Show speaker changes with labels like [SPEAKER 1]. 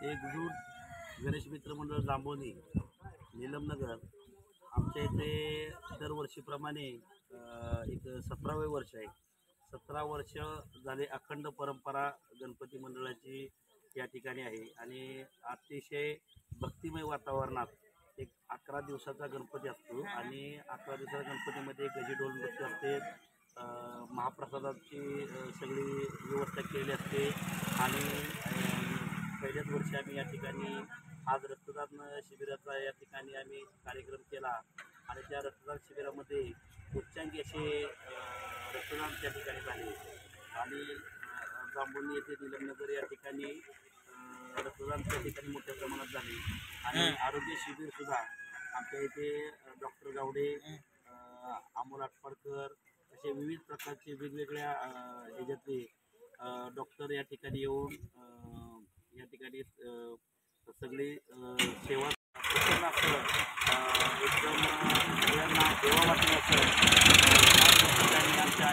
[SPEAKER 1] एकजूट गणेश मित्र मंडळ जांभोनी नीलमनगर आमच्या इथे दरवर्षीप्रमाणे एक 17वे वर्ष आहे. 17 वर्ष झाले अखंड परंपरा गणपती मंडळाची या ठिकाणी आहे आणि अतिशय भक्तिमय वातावरणात एक 11 दिवसाचा गणपती असतो आणि 11 दिवसाच्या गणपतीमध्ये गजेडोल नृत्य असते, महाप्रसादाची सगळी व्यवस्था केलेली असते आणि पहिल्याच वर्षी आम्ही या ठिकाणी आज रक्तदान शिबिराचा या ठिकाणी आम्ही कार्यक्रम केला आणि त्या रक्तदान शिबिरामध्ये उच्चांकी असे रक्तदान त्या ठिकाणी झाले आणि जांभोनी येथे नीलमनगर या ठिकाणी रक्तदान त्या ठिकाणी मोठ्या प्रमाणात झाले आणि आरोग्य शिबिरसुद्धा आमच्या इथे डॉक्टर गावडे, अमोल आटपाडकर असे विविध प्रकारचे वेगवेगळ्या ह्याच्यातले डॉक्टर या ठिकाणी येऊन या ठिकाणी सगळी सेवा एकदम सगळ्यांना सेवा वाटली असं आमच्या